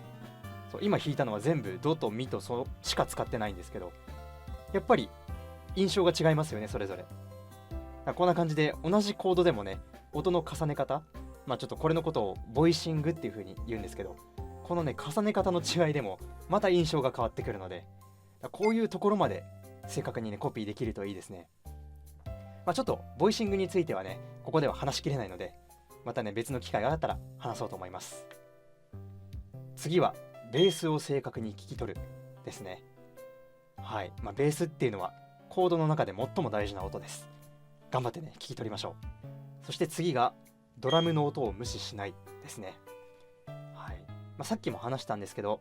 今弾いたのは全部ドとミとソしか使ってないんですけど、やっぱり印象が違いますよね、それぞれ。こんな感じで同じコードでもね音の重ね方、ちょっとこれのことをボイシングっていう風に言うんですけど、このね重ね方の違いでもまた印象が変わってくるので、こういうところまで正確にねコピーできるといいですね。ちょっとボイシングについてはねここでは話しきれないので、またね別の機会があったら話そうと思います。次はベースを正確に聞き取るですね。はい、ベースっていうのはコードの中で最も大事な音です。頑張ってね聞き取りましょう。そして次がドラムの音を無視しないですね。はい、さっきも話したんですけど、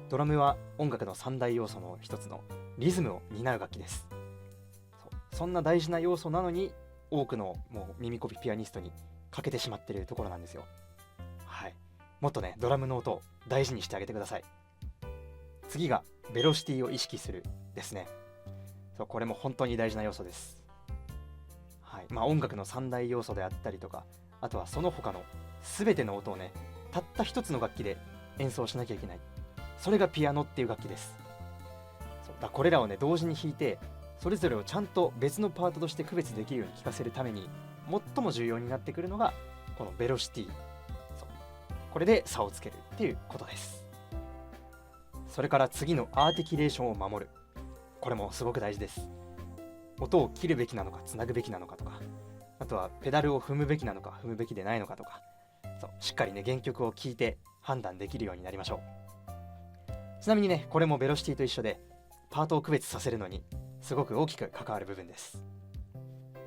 ドラムは音楽の三大要素の一つのリズムを担う楽器です。そんな大事な要素なのに多くのもう耳コピピアニストに欠けてしまっているところなんですよ。はい、もっとねドラムの音を大事にしてあげてください。次がベロシティを意識するですね。これも本当に大事な要素です。はい、音楽の三大要素であったりとか、あとはその他の全ての音をねたった一つの楽器で演奏しなきゃいけない、それがピアノっていう楽器です。これらをね同時に弾いて、それぞれをちゃんと別のパートとして区別できるように聴かせるために最も重要になってくるのがこのベロシティ。これで差をつけるっていうことです。それから次のアーティキュレーションを守る、これもすごく大事です。音を切るべきなのかつなぐべきなのかとか、あとはペダルを踏むべきなのか踏むべきでないのかとか、しっかりね原曲を聴いて判断できるようになりましょう。ちなみにねこれもベロシティと一緒でパートを区別させるのにすごく大きく関わる部分です。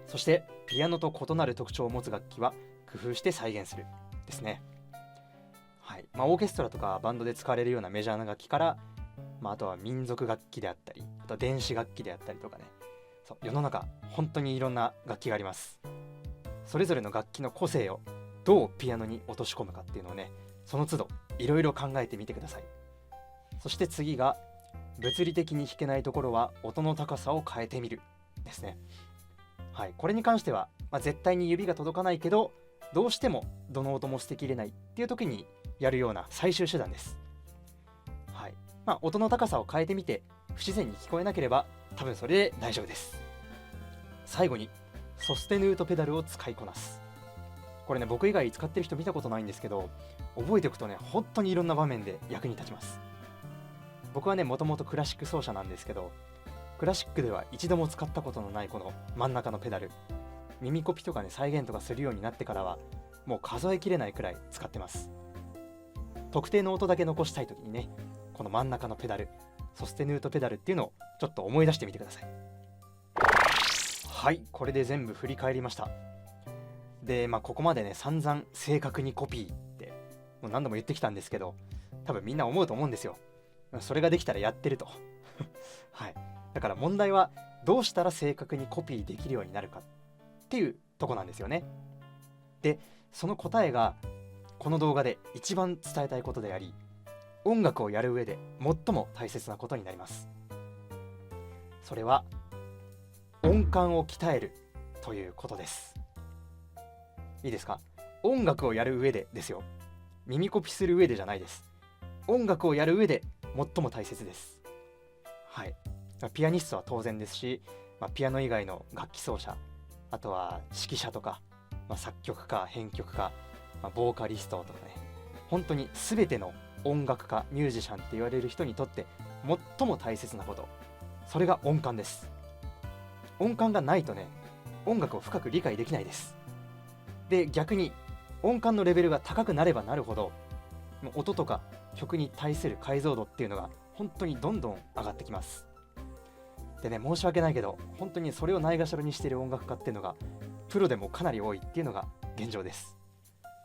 そしてピアノと異なる特徴を持つ楽器は工夫して再現するですね。はい、オーケストラとかバンドで使われるようなメジャーな楽器から、あとは民族楽器であったり、あとは電子楽器であったりとかね、世の中本当にいろんな楽器があります。それぞれの楽器の個性をどうピアノに落とし込むかっていうのをねその都度いろいろ考えてみてください。そして次が物理的に弾けないところは音の高さを変えてみるですね。はい、これに関しては、絶対に指が届かないけどどうしてもどの音も捨てきれないっていう時にやるような最終手段です。はい、音の高さを変えてみて不自然に聞こえなければ多分それで大丈夫です。最後にソステヌートペダルを使いこなす。これね僕以外使ってる人見たことないんですけど、覚えておくとね本当にいろんな場面で役に立ちます。僕はねもともとクラシック奏者なんですけど、クラシックでは一度も使ったことのないこの真ん中のペダル、耳コピとかね再現とかするようになってからはもう数えきれないくらい使ってます。特定の音だけ残したい時にねこの真ん中のペダル、ソステヌートペダルっていうのをちょっと思い出してみてください。はい、これで全部振り返りました。でここまでね散々正確にコピーってもう何度も言ってきたんですけど、多分みんな思うと思うんですよ。それができたらやってるとはい、だから問題はどうしたら正確にコピーできるようになるかっていうとこなんですよね。でその答えがこの動画で一番伝えたいことであり、音楽をやる上で最も大切なことになります。それは音感を鍛えるということです。いいですか？音楽をやる上でですよ。耳コピする上でじゃないです。音楽をやる上で最も大切です。はい。ピアニストは当然ですし、ピアノ以外の楽器奏者、あとは指揮者とか、作曲家、編曲家、ボーカリストとかね、本当に全ての音楽家、ミュージシャンって言われる人にとって最も大切なこと、それが音感です。音感がないとね、音楽を深く理解できないです。で、逆に音感のレベルが高くなればなるほど、音とか曲に対する解像度っていうのが本当にどんどん上がってきます。でね、申し訳ないけど、本当にそれをないがしろにしている音楽家っていうのがプロでもかなり多いっていうのが現状です。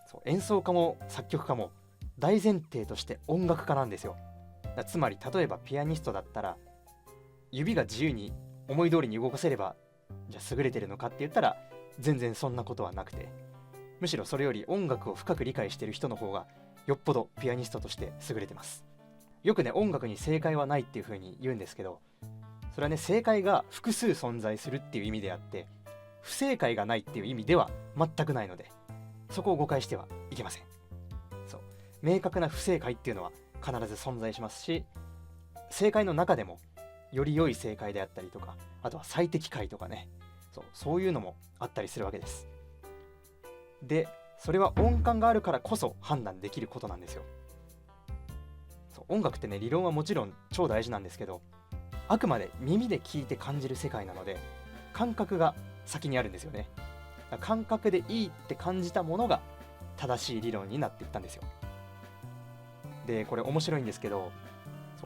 そう、演奏家も作曲家も大前提として音楽家なんですよ。つまり例えばピアニストだったら、指が自由に思い通りに動かせればじゃあ優れてるのかって言ったら全然そんなことはなくて、むしろそれより音楽を深く理解している人の方がよっぽどピアニストとして優れてます。よくね、音楽に正解はないっていう風に言うんですけど、それはね、正解が複数存在するっていう意味であって、不正解がないっていう意味では全くないので、そこを誤解してはいけません。そう、明確な不正解っていうのは必ず存在しますし、正解の中でもより良い正解であったりとか、あとは最適解とかね、そういうのもあったりするわけです。で、それは音感があるからこそ判断できることなんですよ。音楽ってね、理論はもちろん超大事なんですけど、あくまで耳で聞いて感じる世界なので、感覚が先にあるんですよね。感覚でいいって感じたものが正しい理論になっていったんですよ。で、これ面白いんですけど、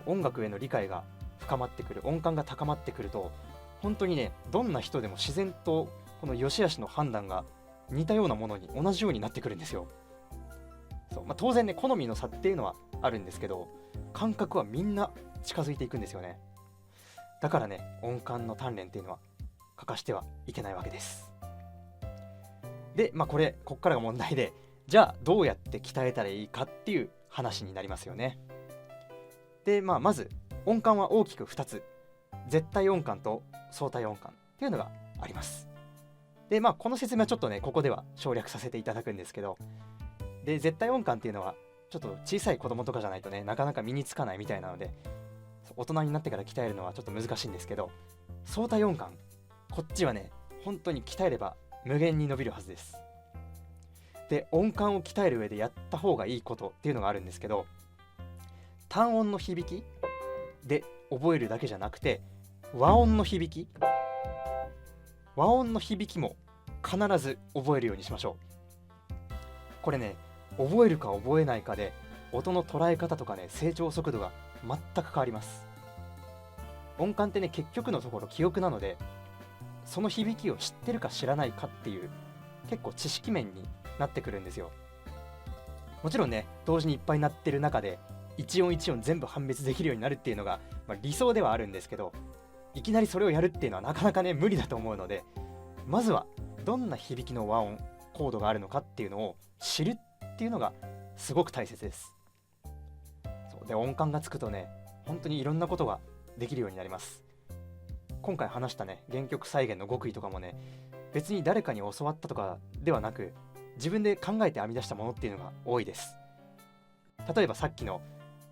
音楽への理解が深まってくる、音感が高まってくると、本当にね、どんな人でも自然とこの良し悪しの判断が似たようなものに同じようになってくるんですよ。当然ね、好みの差っていうのはあるんですけど、感覚はみんな近づいていくんですよね。だからね、音感の鍛錬っていうのは欠かしてはいけないわけです。で、こっからが問題で、じゃあどうやって鍛えたらいいかっていう話になりますよね。で、まず音感は大きく2つ、絶対音感と相対音感っていうのがあります。で、この説明はちょっとね、ここでは省略させていただくんですけど、で、絶対音感っていうのはちょっと小さい子供とかじゃないとね、なかなか身につかないみたいなので、大人になってから鍛えるのはちょっと難しいんですけど、相対音感、こっちはね、本当に鍛えれば無限に伸びるはずです。で、音感を鍛える上でやった方がいいことっていうのがあるんですけど、単音の響きで覚えるだけじゃなくて、和音の響きも必ず覚えるようにしましょう。これね、覚えるか覚えないかで音の捉え方とかね、成長速度が全く変わります。音感ってね、結局のところ記憶なので、その響きを知ってるか知らないかっていう結構知識面になってくるんですよ。もちろんね、同時にいっぱい鳴ってる中で一音一音全部判別できるようになるっていうのが、理想ではあるんですけど、いきなりそれをやるっていうのはなかなかね、無理だと思うので、まずはどんな響きの和音コードがあるのかっていうのを知るっていうのがすごく大切です。で、音感がつくとね、本当にいろんなことができるようになります。今回話したね、原曲再現の極意とかもね、別に誰かに教わったとかではなく、自分で考えて編み出したものっていうのが多いです。例えばさっきの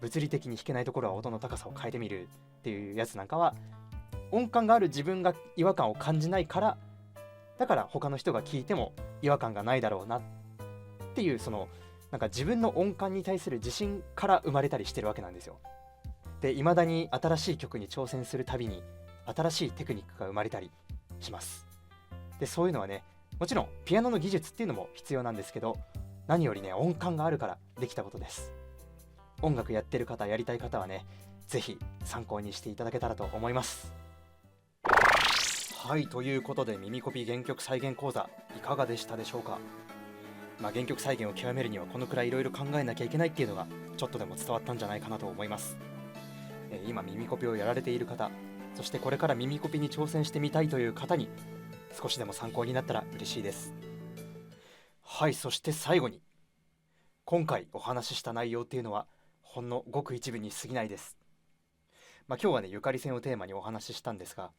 物理的に弾けないところは音の高さを変えてみるっていうやつなんかは、音感がある自分が違和感を感じないから、だから他の人が聞いても違和感がないだろうなっていう、なんか自分の音感に対する自信から生まれたりしてるわけなんですよ。で、未だに新しい曲に挑戦するたびに新しいテクニックが生まれたりします。で、そういうのはね、もちろんピアノの技術っていうのも必要なんですけど、何よりね、音感があるからできたことです。音楽やってる方、やりたい方はね、ぜひ参考にしていただけたらと思います。はい、ということで耳コピ原曲再現講座いかがでしたでしょうか。原曲再現を極めるにはこのくらいいろいろ考えなきゃいけないっていうのがちょっとでも伝わったんじゃないかなと思います。今耳コピをやられている方、そしてこれから耳コピに挑戦してみたいという方に少しでも参考になったら嬉しいです。はい、そして最後に、今回お話しした内容っていうのはほんのごく一部に過ぎないです。今日はね、ゆかり線をテーマにお話ししたんですが、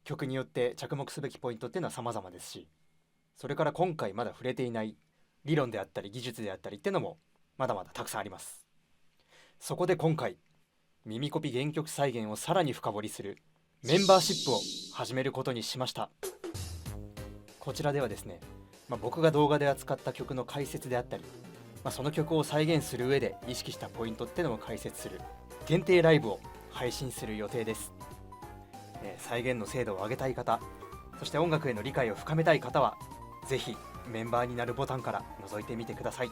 曲によって着目すべきポイントっていうのは様々ですし、それから今回まだ触れていない理論であったり技術であったりっていうのもまだまだたくさんあります。そこで今回耳コピ原曲再現をさらに深掘りするメンバーシップを始めることにしました。こちらではですね、僕が動画で扱った曲の解説であったり、その曲を再現する上で意識したポイントってのを解説する限定ライブを配信する予定です。再現の精度を上げたい方、そして音楽への理解を深めたい方はぜひメンバーになるボタンから覗いてみてください。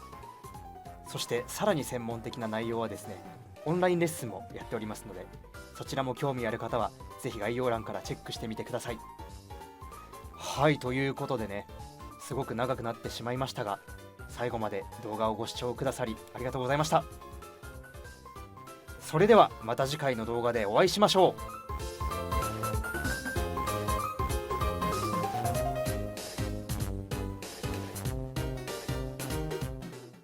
そしてさらに専門的な内容はですね、オンラインレッスンもやっておりますので、そちらも興味ある方はぜひ概要欄からチェックしてみてください。はい、ということでね、すごく長くなってしまいましたが、最後まで動画をご視聴くださりありがとうございました。それではまた次回の動画でお会いしましょう。